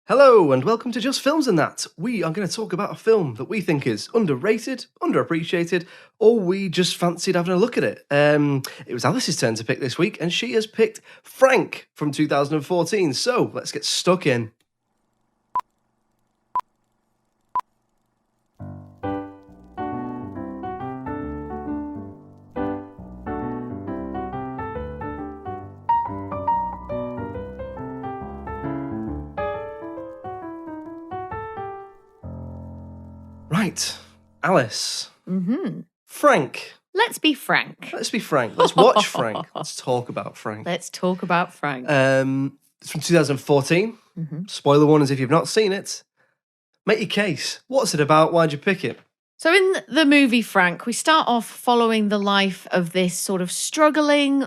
Hello and welcome to Just Films and That. We are going to talk about a film that we think is underrated, underappreciated, or we just fancied having a look at it. It was Alice's turn to pick this week and she has picked Frank from 2014. So let's get stuck in. Right, Alice. Frank. Let's be frank. Let's be frank. Let's watch Frank. Let's talk about Frank. Let's talk about Frank. It's from 2014. Spoiler warnings if you've not seen it. Make your case. What's it about? Why'd you pick it? So in the movie Frank, we start off following the life of this sort of struggling,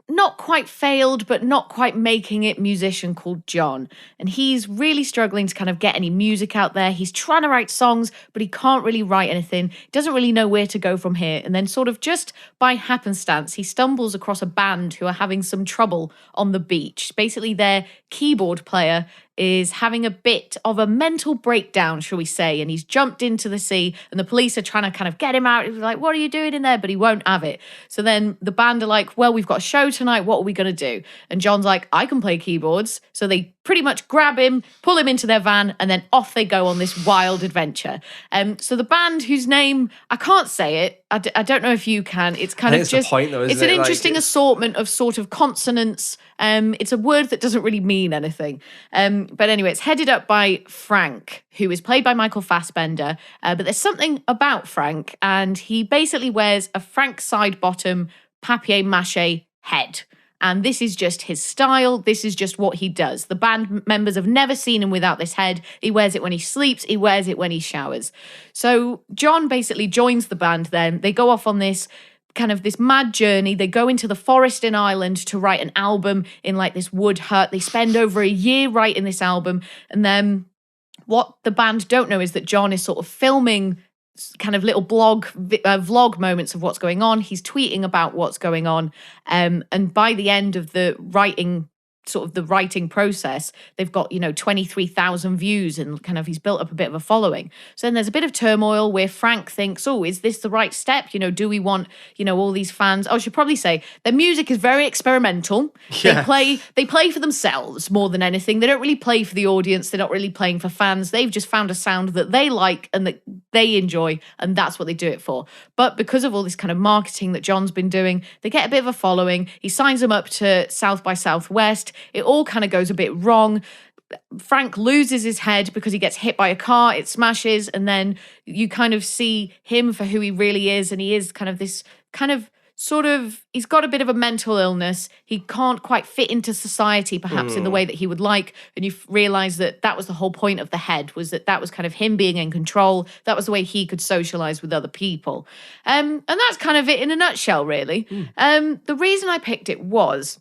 not quite failed, but not quite making it musician called John. And he's really struggling to kind of get any music out there. He's trying to write songs, but he can't really write anything. He doesn't really know where to go from here. And then sort of just by happenstance, he stumbles across a band who are having some trouble on the beach. Basically, their keyboard player is having a bit of a mental breakdown, shall we say, and he's jumped into the sea and the police are trying to kind of get him out. He's like, what are you doing in there? But he won't have it. So then the band are like, well, we've got a show tonight. What are we going to do? And John's like, I can play keyboards. So they pretty much grab him, pull him into their van, and then off they go on this wild adventure. So the band, whose name, I can't say it. I don't know if you can. It's kind of just, point, though, it's an interesting assortment of sort of consonants. It's a word that doesn't really mean anything. But anyway, it's headed up by Frank, who is played by Michael Fassbender. But there's something about Frank, and he basically wears a Frank side bottom papier-mâché head. And this is just his style. This is just what he does. The band members have never seen him without this head. He wears it when he sleeps. He wears it when he showers. So John basically joins the band then. They go off on this kind of this mad journey. They go into the forest in Ireland to write an album in like this wood hut. They spend over a year writing this album. And then what the band don't know is that John is sort of filming kind of little vlog moments of what's going on. He's tweeting about what's going on. And by the end of the writing process, they've got, 23,000 views and kind of he's built up a bit of a following. So then there's a bit of turmoil where Frank thinks, oh, is this the right step? Do we want, all these fans? I should probably say their music is very experimental. Yeah. They play for themselves more than anything. They don't really play for the audience. They're not really playing for fans. They've just found a sound that they like and that they enjoy, and that's what they do it for. But because of all this kind of marketing that John's been doing, they get a bit of a following. He signs them up to South by Southwest. It all kind of goes a bit wrong. Frank loses his head because he gets hit by a car, it smashes, and then you kind of see him for who he really is, and he is kind of this kind of he's got a bit of a mental illness. He can't quite fit into society perhaps in the way that he would like, and you realise that was the whole point of the head, was that was kind of him being in control. That was the way he could socialise with other people. And that's kind of it in a nutshell, really. The reason I picked it was,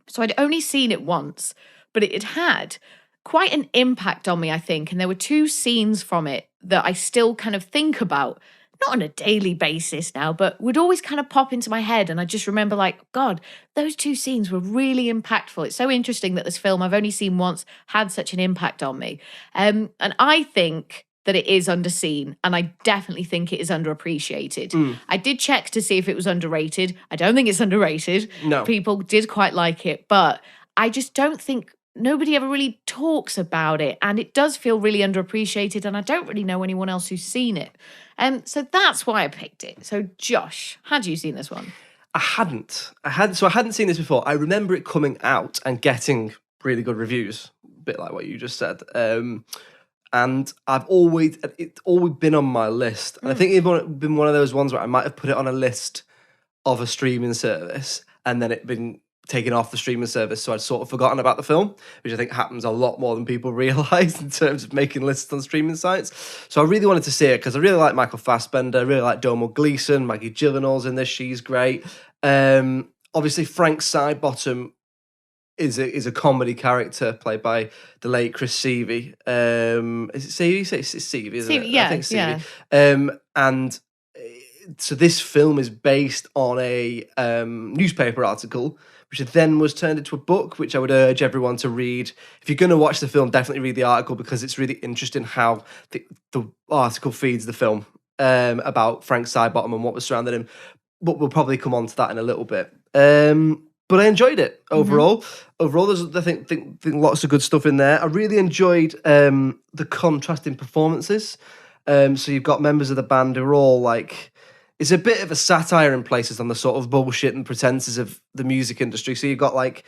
so I'd only seen it once, but it had quite an impact on me, I think. And there were two scenes from it that I still kind of think about, not on a daily basis now, but would always kind of pop into my head. And I just remember God, those two scenes were really impactful. It's so interesting that this film I've only seen once had such an impact on me. And I think that it is underseen, and I definitely think it is underappreciated. I did check to see if it was underrated. I don't think it's underrated. No. People did quite like it, but I just don't think nobody ever really talks about it, and it does feel really underappreciated, and I don't really know anyone else who's seen it. So that's why I picked it. So Josh, had you seen this one? I hadn't seen this before. I remember it coming out and getting really good reviews, a bit like what you just said. And it's always been on my list. And I think it's been one of those ones where I might have put it on a list of a streaming service and then it been taken off the streaming service, so I'd sort of forgotten about the film, which I think happens a lot more than people realise in terms of making lists on streaming sites. So I really wanted to see it because I really like Michael Fassbender, I really like Domhnall Gleeson, Maggie Gyllenhaal's in this, she's great. Obviously Frank Sidebottom is a comedy character played by the late Chris Seavey. Is it Seavey? It's Seavey, isn't it? Yeah, I think Seavey. Yeah. And so this film is based on a newspaper article, which then was turned into a book, which I would urge everyone to read. If you're going to watch the film, definitely read the article because it's really interesting how the article feeds the film about Frank Sidebottom and what was surrounding him. But we'll probably come on to that in a little bit. But I enjoyed it overall. Overall, there's I think lots of good stuff in there. I really enjoyed the contrasting performances. So you've got members of the band who are all like, it's a bit of a satire in places on the sort of bullshit and pretenses of the music industry. So you've got like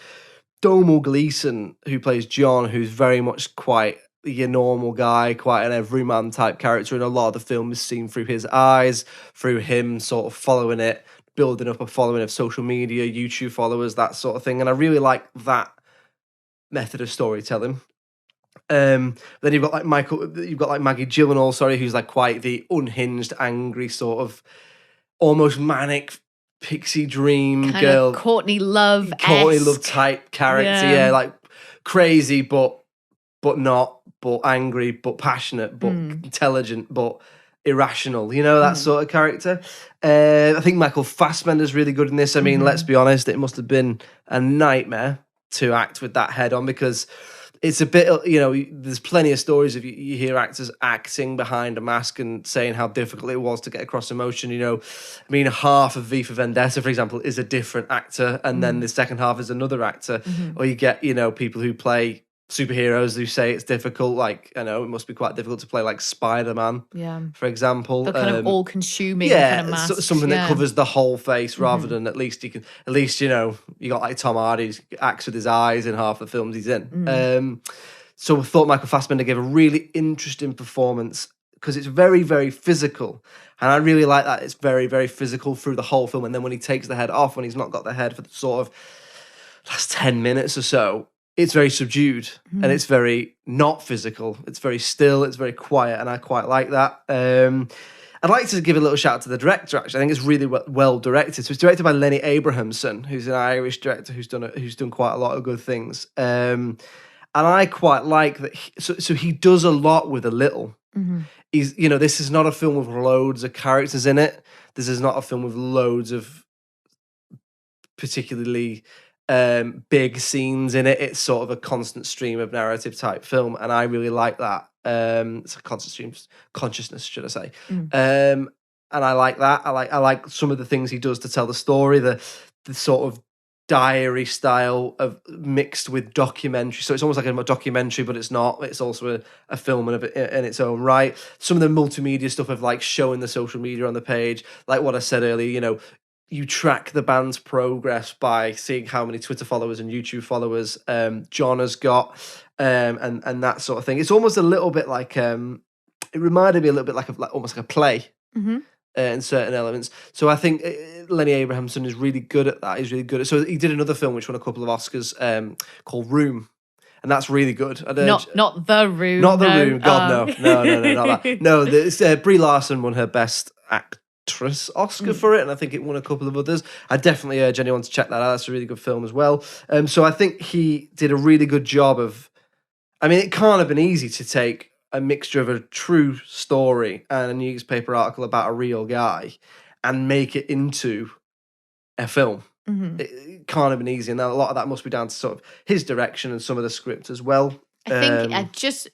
Domhnall Gleeson, who plays John, who's very much quite your normal guy, quite an everyman type character, and a lot of the film is seen through his eyes, through him sort of following it, building up a following of social media, YouTube followers, that sort of thing. And I really like that method of storytelling. Then you've got like Maggie Gyllenhaal, who's like quite the unhinged, angry sort of almost manic pixie dream kind girl, of Courtney Love type character. Yeah, like crazy, but not, but angry, but passionate, but intelligent, but irrational. You know, that sort of character. I think Michael Fassbender's really good in this. I mean, let's be honest, it must have been a nightmare to act with that head on because it's a bit, you know, there's plenty of stories of you hear actors acting behind a mask and saying how difficult it was to get across emotion. You know, I mean, half of V for Vendetta, for example, is a different actor, and then the second half is another actor. Or you get, you know, people who play superheroes who say it's difficult. Like, I know it must be quite difficult to play like Spider-Man, for example. The kind of all-consuming kind of mask. Something that covers the whole face rather than at least, you know, you got like Tom Hardy who acts with his eyes in half the films he's in. So I thought Michael Fassbender gave a really interesting performance because it's very, very physical. And I really like that. It's very, very physical through the whole film. And then when he takes the head off, when he's not got the head for the sort of last 10 minutes or so, it's very subdued and it's very not physical. It's very still, it's very quiet, and I quite like that. I'd like to give a little shout out to the director, actually. I think it's really well directed. So it's directed by Lenny Abrahamson, who's an Irish director who's done quite a lot of good things. And I quite like that. So he does a lot with a little. He's, you know, this is not a film with loads of characters in it. This is not a film with loads of particularly big scenes in it. It's sort of a constant stream of narrative type film, and I really like that. It's a constant stream of consciousness, should I say? And I like that. I like some of the things he does to tell the story. The sort of diary style of mixed with documentary. So it's almost like a documentary, but it's not. It's also a film in its own right. Some of the multimedia stuff of like showing the social media on the page, like what I said earlier. You know, you track the band's progress by seeing how many Twitter followers and YouTube followers John has got, and that sort of thing. It's almost a little bit like it reminded me a little bit like almost like a play in certain elements. So I think Lenny Abrahamson is really good at that. He's really good at. So he did another film which won a couple of Oscars called Room. And that's really good. Not The Room. Not The Room. God, no, not that. No, Brie Larson won her Best Actress Oscar for it, and I think it won a couple of others. I definitely urge anyone to check that out. That's a really good film as well. So I think he did a really good job of. I mean, it can't have been easy to take a mixture of a true story and a newspaper article about a real guy and make it into a film. It can't have been easy, and a lot of that must be down to sort of his direction and some of the script as well. I think I just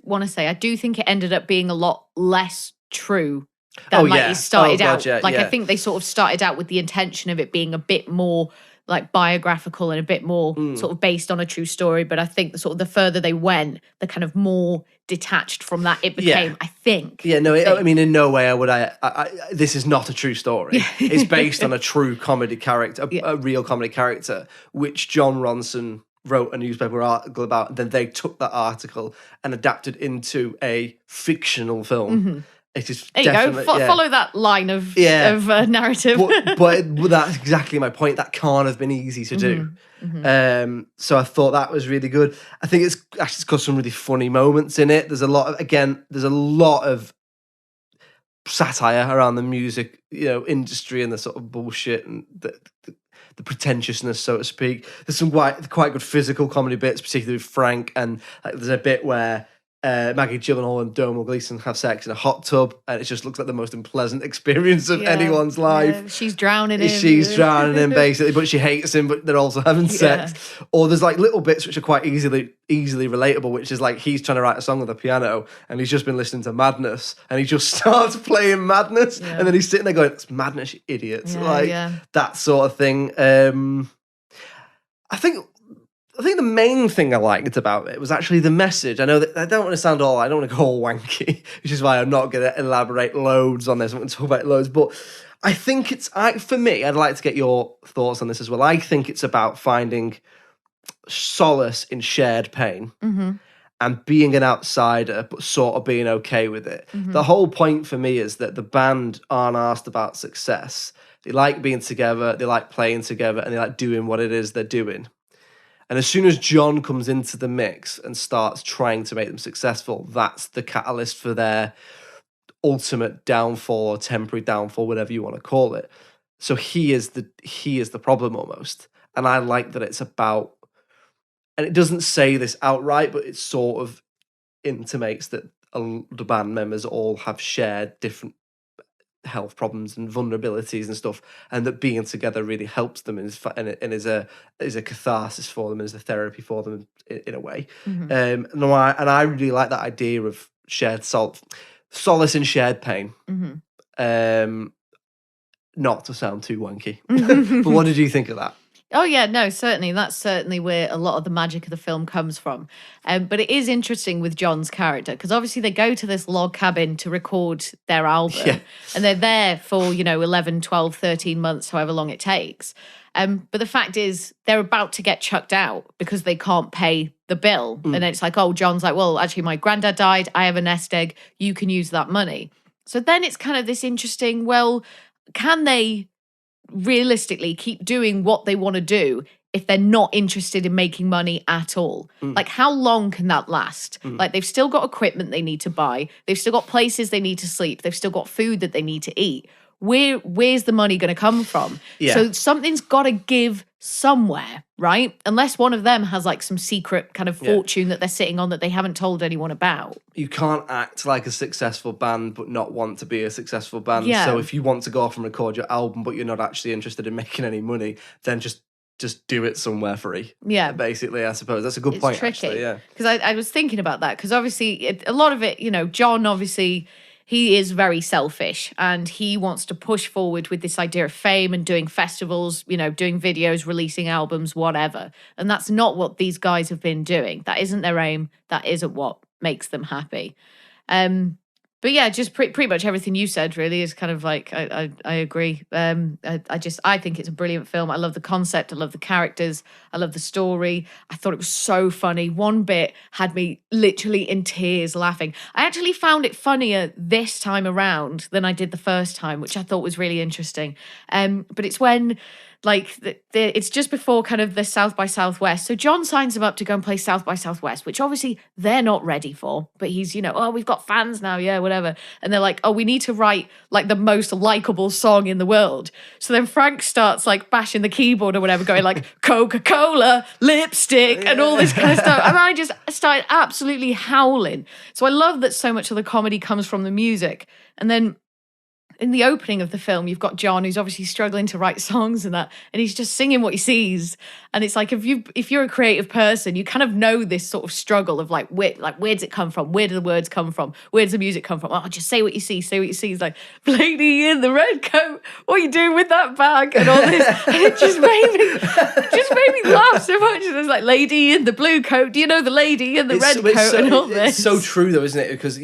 want to say I do think it ended up being a lot less true than it started out. I think they sort of started out with the intention of it being a bit more like biographical and a bit more sort of based on a true story. But I think sort of the further they went, the kind of more detached from that it became, I think. Yeah, no, I mean, in no way would I this is not a true story. It's based on a true comedy character, a real comedy character, which John Ronson wrote a newspaper article about. Then they took that article and adapted into a fictional film. It is there you go. Follow that line of narrative. but that's exactly my point. That can't have been easy to do. So I thought that was really good. I think it's actually got some really funny moments in it. There's a lot of satire around the music, industry and the sort of bullshit and the pretentiousness, so to speak. There's some quite good physical comedy bits, particularly with Frank, and there's a bit where Maggie Gyllenhaal and Domhnall Gleeson have sex in a hot tub, and it just looks like the most unpleasant experience of anyone's life. Yeah. She's drowning him. She's drowning him, basically, but she hates him, but they're also having sex. Or there's like little bits which are quite easily relatable, which is like he's trying to write a song on the piano, and he's just been listening to Madness, and he just starts playing Madness, and then he's sitting there going, "It's Madness, you idiots!" That sort of thing. I think the main thing I liked about it was actually the message. I know that I don't want to I don't want to go all wanky, which is why I'm not going to elaborate loads on this. I'm going to talk about it loads, but I think for me, I'd like to get your thoughts on this as well. I think it's about finding solace in shared pain and being an outsider, but sort of being okay with it. The whole point for me is that the band aren't asked about success. They like being together, they like playing together, and they like doing what it is they're doing. And as soon as John comes into the mix and starts trying to make them successful, that's the catalyst for their ultimate downfall or temporary downfall, whatever you want to call it. So he is the problem almost. And I like that it's about, and it doesn't say this outright, but it sort of intimates that the band members all have shared different health problems and vulnerabilities and stuff, and that being together really helps them and is a catharsis for them, and is a therapy for them in a way. And I really like that idea of shared solace in shared pain. Not to sound too wanky, but what did you think of that? Oh, yeah, no, certainly. That's certainly where a lot of the magic of the film comes from. But it is interesting with John's character, because obviously they go to this log cabin to record their album, and they're there for, 11, 12, 13 months, however long it takes. But the fact is, they're about to get chucked out because they can't pay the bill. And it's like, oh, John's like, well, actually, my granddad died. I have a nest egg. You can use that money. So then it's kind of this interesting, well, can they realistically keep doing what they want to do if they're not interested in making money at all? Like, how long can that last? Like, they've still got equipment they need to buy, they've still got places they need to sleep, they've still got food that they need to eat. Where's the money going to come from? So something's got to give somewhere, right? Unless one of them has like some secret kind of fortune that they're sitting on that they haven't told anyone about. You can't act like a successful band but not want to be a successful band. So if you want to go off and record your album but you're not actually interested in making any money, then just do it somewhere free. Basically, I suppose that's a good point. Tricky. Actually, because I was thinking about that, because obviously a lot of it, John obviously, he is very selfish and he wants to push forward with this idea of fame and doing festivals, doing videos, releasing albums, whatever. And that's not what these guys have been doing. That isn't their aim. That isn't what makes them happy. But yeah, just pretty much everything you said really is kind of like, I agree. I think it's a brilliant film. I love the concept. I love the characters. I love the story. I thought it was so funny. One bit had me literally in tears laughing. I actually found it funnier this time around than I did the first time, which I thought was really interesting. But it's when, like, it's just before kind of the South by Southwest. So John signs him up to go and play South by Southwest, which obviously they're not ready for. But he's, oh, we've got fans now, yeah, whatever. And they're like, oh, we need to write like the most likable song in the world. So then Frank starts like bashing the keyboard or whatever, going like Coca-Cola, lipstick, and all this kind of stuff. And I just started absolutely howling. So I love that so much of the comedy comes from the music. And then in the opening of the film, you've got John, who's obviously struggling to write songs and that, and he's just singing what he sees. And it's like, if you're a creative person, you kind of know this sort of struggle of like where does it come from? Where do the words come from? Where does the music come from? Oh, just say what you see. Say what you see. It's like, lady in the red coat, what are you doing with that bag? And all this. And it just made me laugh so much. And it's like, lady in the blue coat. Do you know the lady in the red coat and all this? It's so true though, isn't it? Because,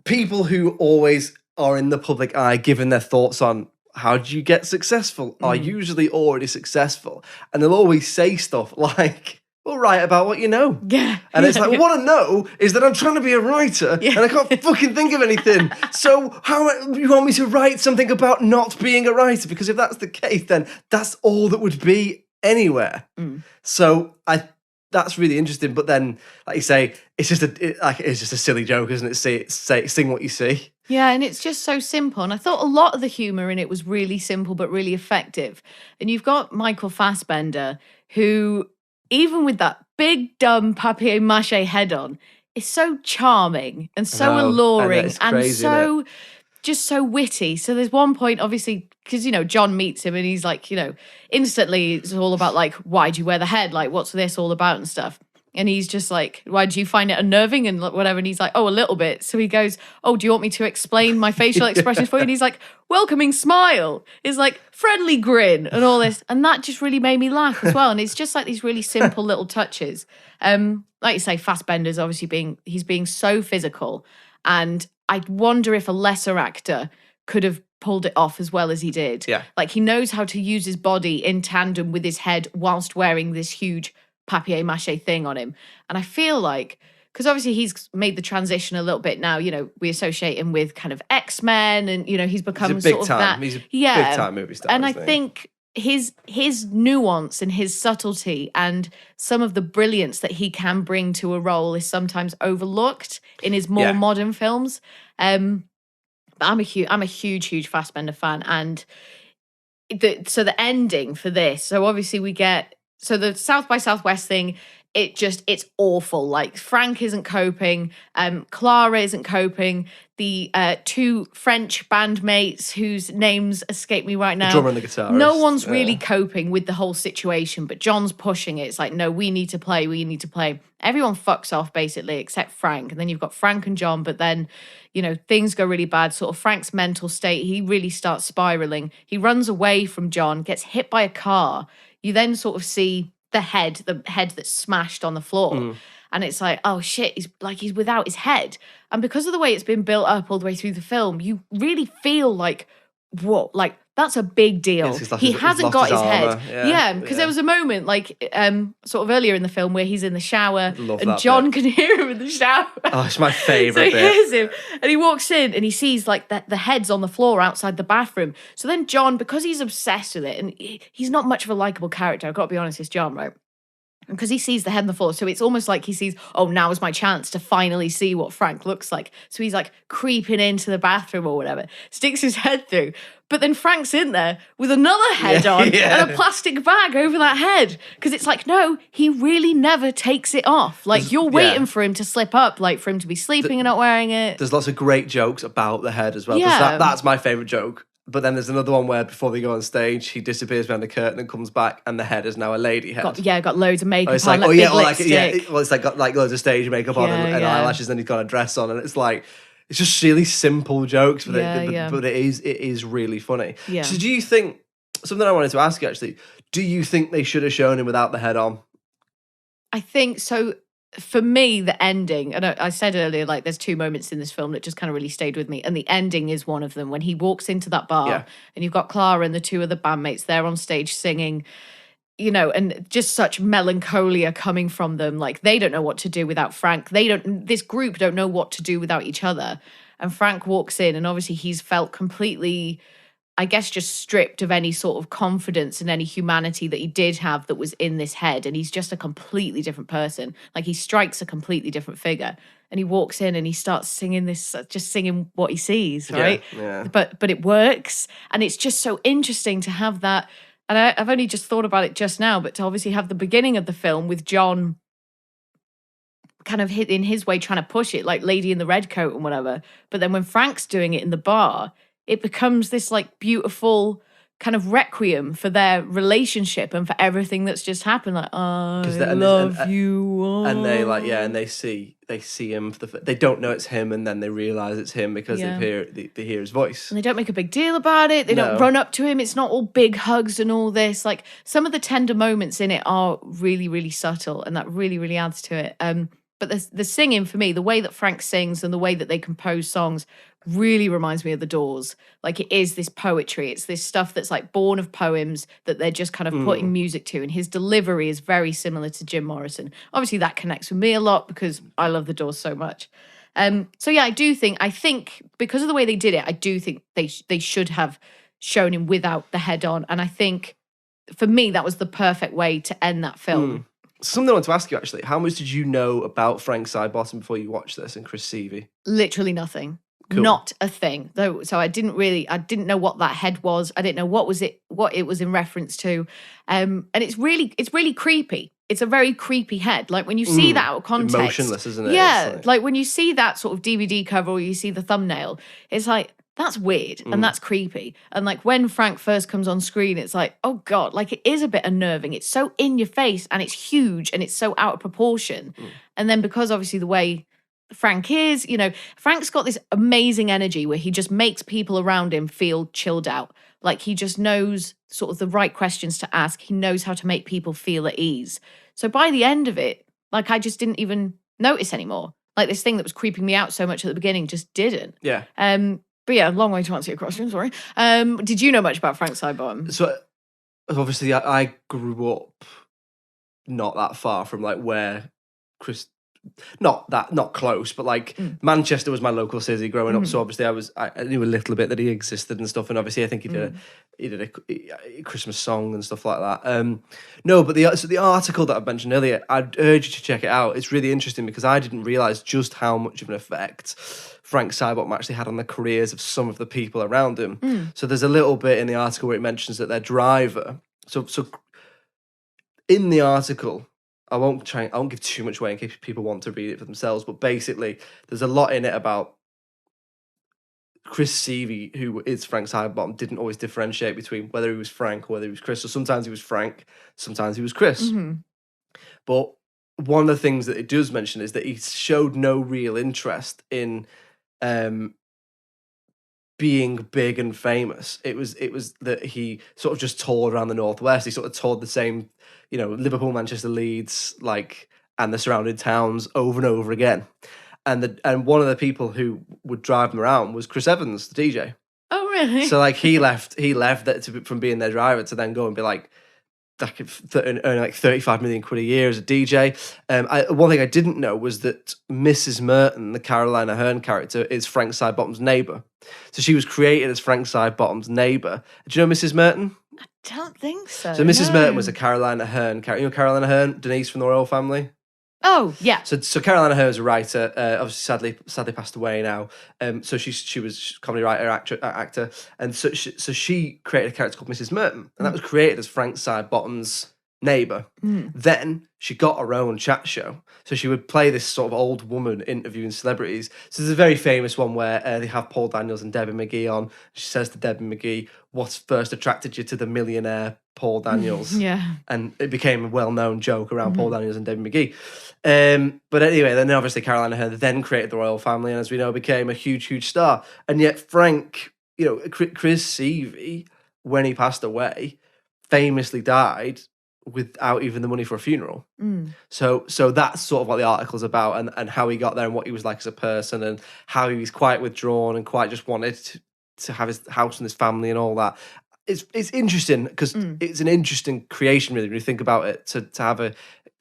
people who always are in the public eye giving their thoughts on how do you get successful are usually already successful, and they'll always say stuff like, well, write about what you know. And it's like, what I know is that I'm trying to be a writer and I can't fucking think of anything. So how you want me to write something about not being a writer? Because if that's the case, then that's all that would be anywhere. So that's really interesting. But then, like you say, it's just a silly joke, isn't it? Sing what you see. Yeah, and it's just so simple. And I thought a lot of the humour in it was really simple but really effective. And you've got Michael Fassbender, who, even with that big, dumb papier-mâché head on, is so charming and so No, alluring it's and crazy, so just so witty. So there's one point, obviously, because, you know, John meets him and he's like, you know, instantly it's all about like, why do you wear the head? Like, what's this all about and stuff? And he's just like, why do you find it unnerving and whatever? And he's like, oh, a little bit. So he goes, oh, do you want me to explain my facial expressions for you? And he's like, welcoming smile. Is like friendly grin and all this. And that just really made me laugh as well. And it's just like these really simple little touches. Like you say, Fassbender's obviously he's being so physical. And I wonder if a lesser actor could have pulled it off as well as he did. Yeah. Like he knows how to use his body in tandem with his head whilst wearing this huge papier-mâché thing on him. And I feel like, because obviously he's made the transition a little bit now, you know, we associate him with kind of X-Men and, you know, he's become He's a big sort of time. that. He's a big time movie star. And I think his nuance and his subtlety and some of the brilliance that he can bring to a role is sometimes overlooked in his more modern films. But I'm a huge Fassbender fan. And so the ending for this, so obviously we get, so the South by Southwest thing, it's awful. Like Frank isn't coping, Clara isn't coping, the two French bandmates whose names escape me right now. The drummer and the guitarist. No one's really coping with the whole situation, but John's pushing it. It's like, no, we need to play. Everyone fucks off basically, except Frank. And then you've got Frank and John, but then, you know, things go really bad. Sort of Frank's mental state, he really starts spiraling. He runs away from John, gets hit by a car. You then sort of see the head that's smashed on the floor. And it's like, oh shit, he's without his head. And because of the way it's been built up all the way through the film, you really feel like, whoa, like that's a big deal. He hasn't got his head. Yeah, because there was a moment like sort of earlier in the film where he's in the shower and John can hear him in the shower. Oh, it's my favourite bit. So he hears him and he walks in and he sees like the head's on the floor outside the bathroom. So then John, because he's obsessed with it and he's not much of a likable character, I've got to be honest, it's John, right? Because he sees the head on the floor. So it's almost like he sees, oh, now is my chance to finally see what Frank looks like. So he's like creeping into the bathroom or whatever, sticks his head through. But then Frank's in there with another head on and a plastic bag over that head. Because it's like, no, he really never takes it off. Like you're waiting for him to slip up, like for him to be sleeping and not wearing it. There's lots of great jokes about the head as well. Yeah. That's my favourite joke. But then there's another one where before they go on stage, he disappears behind the curtain and comes back, and the head is now a lady head. Got loads of makeup it's on. Like, it's like got like loads of stage makeup on and eyelashes, and he's got a dress on, and it's like it's just really simple jokes, but it is really funny. Yeah. So do you think, something I wanted to ask you actually, do you think they should have shown him without the head on? I think so. For me, the ending, and I said earlier, like there's two moments in this film that just kind of really stayed with me, and the ending is one of them when he walks into that bar and you've got Clara and the two other bandmates there on stage singing, you know, and just such melancholia coming from them. Like they don't know what to do without Frank. This group don't know what to do without each other. And Frank walks in and obviously he's felt completely, I guess, just stripped of any sort of confidence and any humanity that he did have that was in this head. And he's just a completely different person. Like he strikes a completely different figure. And he walks in and he starts singing this, just singing what he sees, right? Yeah. But it works. And it's just so interesting to have that. And I've only just thought about it just now, but to obviously have the beginning of the film with John kind of in his way trying to push it, like Lady in the Red Coat and whatever. But then when Frank's doing it in the bar, it becomes this like beautiful kind of requiem for their relationship and for everything that's just happened. Like, I love you. And they and they see him they don't know it's him, and then they realize it's him because they hear his voice. And they don't make a big deal about it. They don't run up to him. It's not all big hugs and all this. Like some of the tender moments in it are really, really subtle, and that really, really adds to it. But the singing for me, the way that Frank sings and the way that they compose songs really reminds me of The Doors. Like it is this poetry. It's this stuff that's like born of poems that they're just kind of putting music to. And his delivery is very similar to Jim Morrison. Obviously that connects with me a lot because I love The Doors so much. So yeah, I think because of the way they did it, I do think they should have shown him without the head on. And I think for me, that was the perfect way to end that film. Something I want to ask you actually, how much did you know about Frank Sidebottom before you watched this and Chris Seavey? Literally nothing. Cool. Not a thing. So I didn't know what that head was. I didn't know what it was in reference to. And it's really creepy. it's a very creepy head. Like when you see that out of context, emotionless, isn't it? Yeah, like when you see that sort of DVD cover or you see the thumbnail, it's like, that's weird and that's creepy. And like when Frank first comes on screen, it's like, oh God, like it is a bit unnerving. It's so in your face and it's huge and it's so out of proportion. And then because obviously the way Frank is, you know, Frank's got this amazing energy where he just makes people around him feel chilled out. Like he just knows sort of the right questions to ask. He knows how to make people feel at ease. So by the end of it, like I just didn't even notice anymore. Like this thing that was creeping me out so much at the beginning just didn't. Yeah. But yeah, long way to answer your question, sorry. Did you know much about Frank Sidebottom? So obviously I grew up not that far from like where Chris, not close, but like Manchester was my local city growing up. So obviously I knew a little bit that he existed and stuff. And obviously I think he did a Christmas song and stuff like that. No, but the article that I mentioned earlier, I'd urge you to check it out. It's really interesting because I didn't realise just how much of an effect Frank Sidebottom actually had on the careers of some of the people around him. So there's a little bit in the article where it mentions that their driver. So in the article, I won't give too much away in case people want to read it for themselves, but basically there's a lot in it about Chris Seavey, who is Frank Sidebottom, didn't always differentiate between whether he was Frank or whether he was Chris. So sometimes he was Frank, sometimes he was Chris. But one of the things that it does mention is that he showed no real interest in being big and famous. It was that he sort of just toured around the Northwest. He sort of toured the same, you know, Liverpool, Manchester, Leeds, like, and the surrounding towns over and over again. And one of the people who would drive him around was Chris Evans, the DJ. Oh, really? So like he left that from being their driver to then go and be like, earn like 35 million quid a year as a DJ. One thing I didn't know was that Mrs. Merton, the Caroline Aherne character, is Frank Sidebottom's neighbour. So she was created as Frank Sidebottom's neighbour. Do you know Mrs. Merton? I don't think so. So Mrs. Merton was a Caroline Aherne character. You know Caroline Aherne, Denise from the Royal Family? Oh, yeah. So Caroline Aherne is a writer. Obviously, sadly passed away now. So she was a comedy writer, actor, and so she created a character called Mrs. Merton, and that was created as Frank Sidebottom's neighbour. Then she got her own chat show, so she would play this sort of old woman interviewing celebrities. So there's a very famous one where they have Paul Daniels and Debbie McGee on. She says to Debbie McGee, "What's first attracted you to the millionaire Paul Daniels?" Yeah. And it became a well-known joke around Paul Daniels and Debbie McGee. But anyway, then obviously Caroline Aherne then created the Royal Family, and as we know, became a huge star. And yet Frank, you know, Chris Seavey, when he passed away, famously died without even the money for a funeral. So that's sort of what the article's about, and how he got there and what he was like as a person, and how he was quite withdrawn and quite just wanted to have his house and his family and all that. It's interesting because it's an interesting creation, really, when you think about it, to have a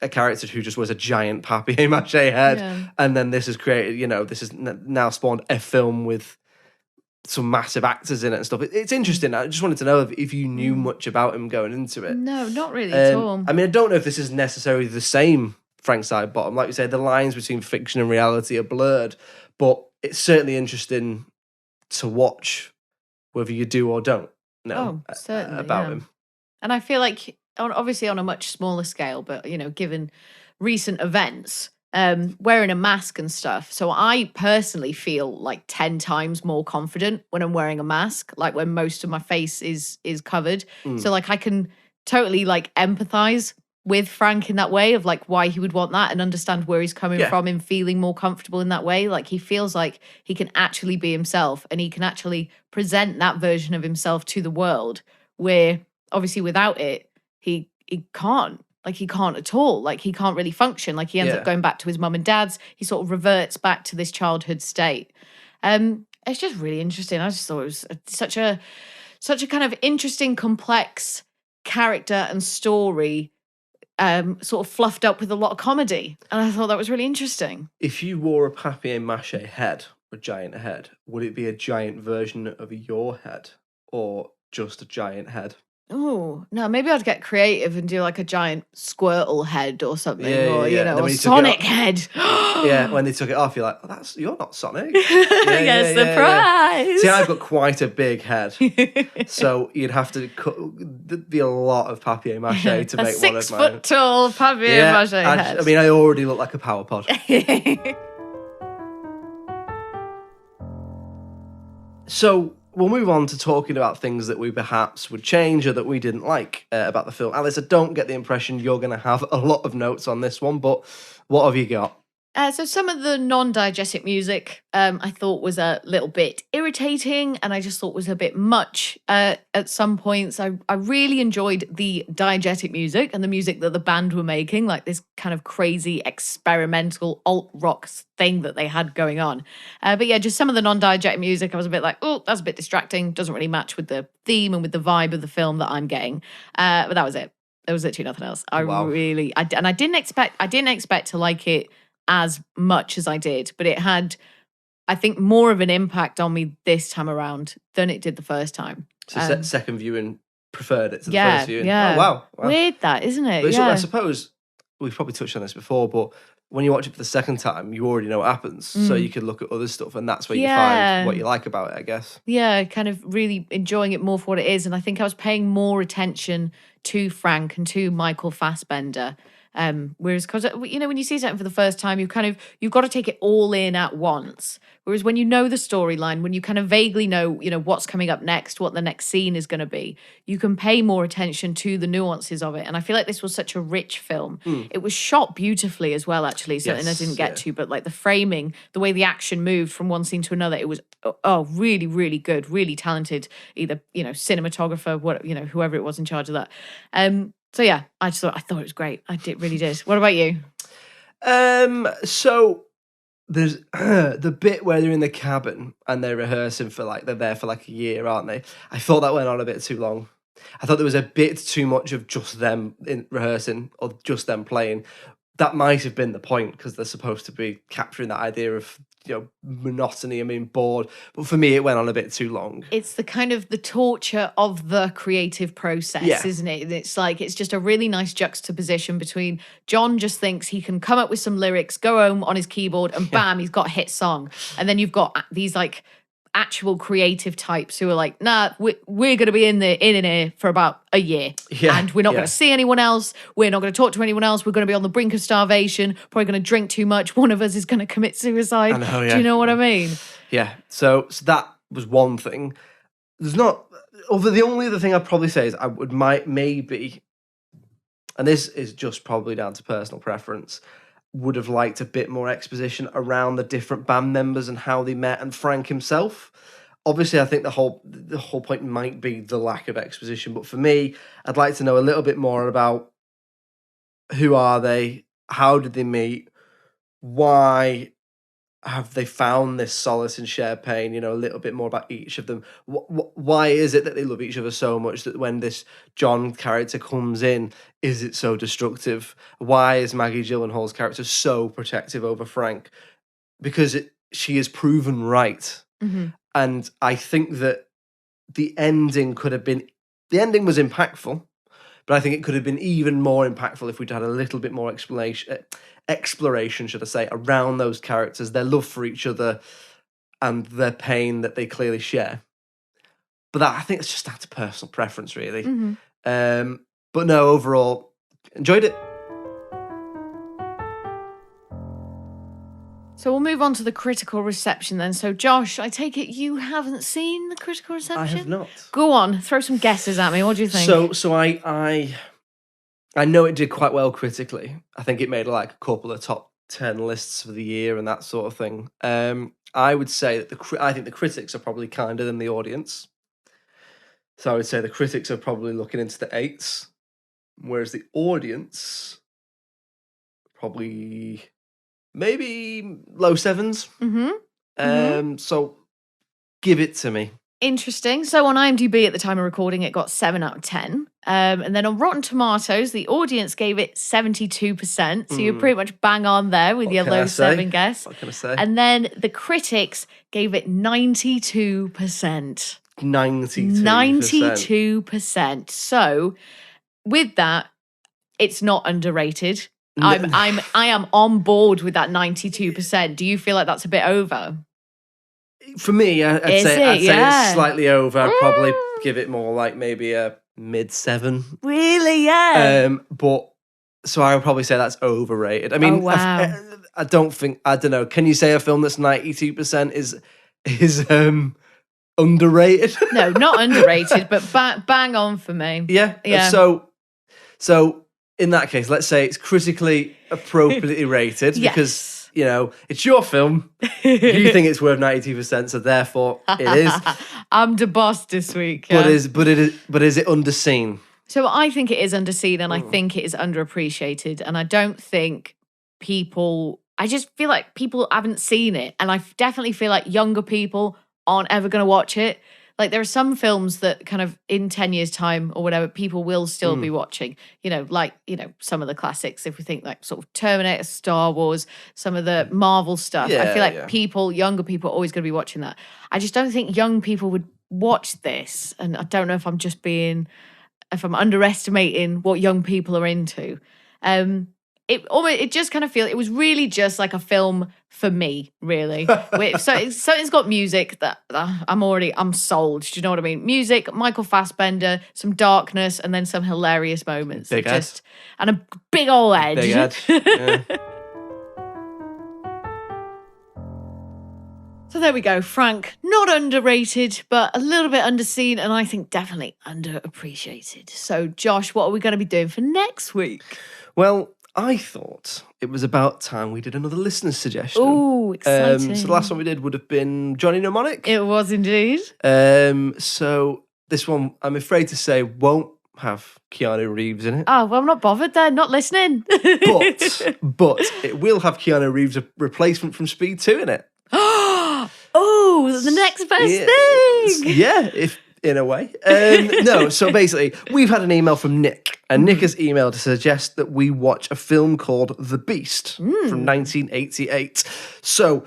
character who just was a giant papier-mâché head, and then this has created, you know, this has now spawned a film with some massive actors in it and stuff. It's interesting. I just wanted to know if you knew much about him going into it. No, not really at all. I mean, I don't know if this is necessarily the same Frank Sidebottom. Like we said, the lines between fiction and reality are blurred, but it's certainly interesting to watch, whether you do or don't know about him. And I feel like, obviously on a much smaller scale, but, you know, given recent events, wearing a mask and stuff. So I personally feel like 10 times more confident when I'm wearing a mask, like when most of my face is covered. So like I can totally like empathize with Frank in that way of like why he would want that, and understand where he's coming from in feeling more comfortable in that way. Like he feels like he can actually be himself, and he can actually present that version of himself to the world, where obviously without it, he can't. Like he can't at all. Like he can't really function. Like he ends up going back to his mum and dad's. He sort of reverts back to this childhood state. It's just really interesting. I just thought it was such a kind of interesting, complex character and story, sort of fluffed up with a lot of comedy. And I thought that was really interesting. If you wore a papier-mâché head, a giant head, would it be a giant version of your head, or just a giant head? Oh, no, maybe I'd get creative and do like a giant Squirtle head or something, Yeah, or, yeah. And then a when he took it Sonic off, head. yeah, when they took it off, you're like, oh, you're not Sonic. Yeah, Yeah, yeah, yeah, yeah. surprise. See, I've got quite a big head, so you'd have to there'd be a lot of papier-mâché to A make one of 6 mine. foot tall papier Yeah, mache head. I mean, I already look like a power pod. So we'll move on to talking about things that we perhaps would change or that we didn't like about the film. Alice, I don't get the impression you're going to have a lot of notes on this one, but what have you got? So some of the non-diegetic music I thought was a little bit irritating, and I just thought was a bit much at some points. I really enjoyed the diegetic music and the music that the band were making, like this kind of crazy experimental alt rock thing that they had going on. But yeah, just some of the non-diegetic music, I was a bit like, oh, that's a bit distracting. Doesn't really match with the theme and with the vibe of the film that I'm getting. But that was it. There was literally nothing else. I didn't expect to like it as much as I did, but it had, I think, more of an impact on me this time around than it did the first time. So second viewing preferred it to the first viewing. Yeah. Oh, wow. Weird that, isn't it? But yeah. I suppose we've probably touched on this before, but when you watch it for the second time, you already know what happens. So you can look at other stuff, and that's where you find what you like about it, I guess. Yeah, kind of really enjoying it more for what it is. And I think I was paying more attention to Frank and to Michael Fassbender. Whereas, because when you see something for the first time, you've got to take it all in at once. Whereas when you know the storyline, when you kind of vaguely know, what's coming up next, what the next scene is going to be, you can pay more attention to the nuances of it. And I feel like this was such a rich film. It was shot beautifully as well, actually. Something I didn't get to, but like the framing, the way the action moved from one scene to another, it was really, really good, really talented. Either cinematographer, whoever it was in charge of that. So yeah, I thought it was great. Really did. What about you? So there's the bit where they're in the cabin and they're rehearsing they're there for like a year, aren't they? I thought that went on a bit too long. I thought there was a bit too much of just them in rehearsing or just them playing. That might have been the point because they're supposed to be capturing that idea of monotony and being bored. But for me, it went on a bit too long. It's the kind of the torture of the creative process, isn't it? It's just a really nice juxtaposition between John just thinks he can come up with some lyrics, go home on his keyboard, and bam, he's got a hit song. And then you've got these like actual creative types who are like, nah, we're going to be in here for about a year, and we're not going to see anyone else. We're not going to talk to anyone else. We're going to be on the brink of starvation. Probably going to drink too much. One of us is going to commit suicide. I know, Do you know what I mean? Yeah. So that was one thing. The only other thing I'd probably say is maybe, and this is just probably down to personal preference, would have liked a bit more exposition around the different band members and how they met, and Frank himself. Obviously, I think the whole point might be the lack of exposition, but for me, I'd like to know a little bit more about who are they, how did they meet, why have they found this solace and shared pain, a little bit more about each of them. Why is it that they love each other so much that when this John character comes in, is it so destructive? Why is Maggie Gyllenhaal's character so protective over Frank? Because she is proven right. Mm-hmm. And I think that the ending was impactful, but I think it could have been even more impactful if we'd had a little bit more exploration, should I say, around those characters, their love for each other, and their pain that they clearly share. But I think it's just down to personal preference, really. Mm-hmm. But no, overall, enjoyed it. So we'll move on to the critical reception then. So Josh, I take it you haven't seen the critical reception? I have not. Go on, throw some guesses at me. What do you think? So I know it did quite well critically. I think it made like a couple of top 10 lists for the year and that sort of thing. I would say that I think the critics are probably kinder than the audience. So I would say the critics are probably looking into the 8s, whereas the audience probably maybe low 7s. Mm-hmm. So give it to me. Interesting. So on IMDb at the time of recording, it got 7 out of 10. And then on Rotten Tomatoes, the audience gave it 72%. So you're pretty much bang on there with your low 7 guess. What can I say? And then the critics gave it 92%. 92%. 92%. So with that, it's not underrated. I am on board with that 92%. Do you feel like that's a bit over? For me, I'd say it's slightly over. I'd probably give it more like maybe a mid-7. Really? Yeah. But so I would probably say that's overrated. I mean, I don't know. Can you say a film that's 92% is underrated? No, not underrated, but bang on for me. Yeah. So in that case, let's say it's critically appropriately rated because, you know, it's your film. You think it's worth 92%, so therefore it is. I'm the boss this week. Yeah? But is it underseen? So I think it is underseen, and I think it is underappreciated, and I don't think I just feel like people haven't seen it, and I definitely feel like younger people aren't ever going to watch it. Like there are some films that kind of in 10 years time or whatever, people will still be watching, some of the classics. If we think like sort of Terminator, Star Wars, some of the Marvel stuff, I feel like younger people are always going to be watching that. I just don't think young people would watch this. And I don't know if I'm underestimating what young people are into. It just kind of feels, it was really just like a film for me, really. So it's got music that I'm sold. Do you know what I mean? Music, Michael Fassbender, some darkness, and then some hilarious moments. And a big old edge. Big edge. Yeah. So there we go, Frank. Not underrated, but a little bit underseen, and I think definitely underappreciated. So, Josh, what are we going to be doing for next week? Well, I thought it was about time we did another listener suggestion. Oh, exciting. So the last one we did would have been Johnny Mnemonic. It was indeed. So this one, I'm afraid to say, won't have Keanu Reeves in it. Oh, well, I'm not bothered then, not listening. but it will have Keanu Reeves' replacement from Speed 2 in it. Oh, the next best thing. Yeah, if in a way. No, so basically, we've had an email from Nick, and Nick has emailed to suggest that we watch a film called The Beast from 1988. So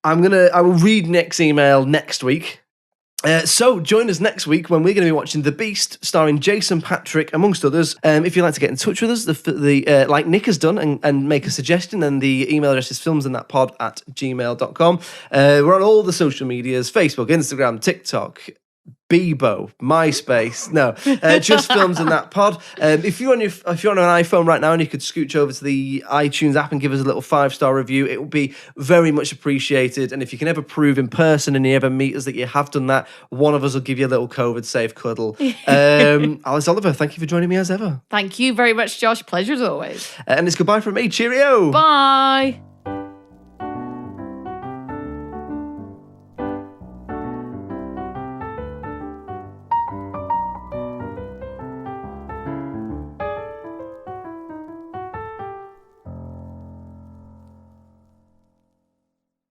I will read Nick's email next week. So join us next week when we're going to be watching The Beast, starring Jason Patric, amongst others. If you'd like to get in touch with us, like Nick has done, and make a suggestion, then the email address is filmsandthatpod@gmail.com. We're on all the social medias, Facebook, Instagram, TikTok, Bebo, MySpace, no, just Films and That Pod. If you're on an iPhone right now and you could scooch over to the iTunes app and give us a little 5-star review, it would be very much appreciated. And if you can ever prove in person and you ever meet us that you have done that, one of us will give you a little COVID-safe cuddle. Alice Oliver, thank you for joining me as ever. Thank you very much, Josh. Pleasure as always. And it's goodbye from me. Cheerio. Bye.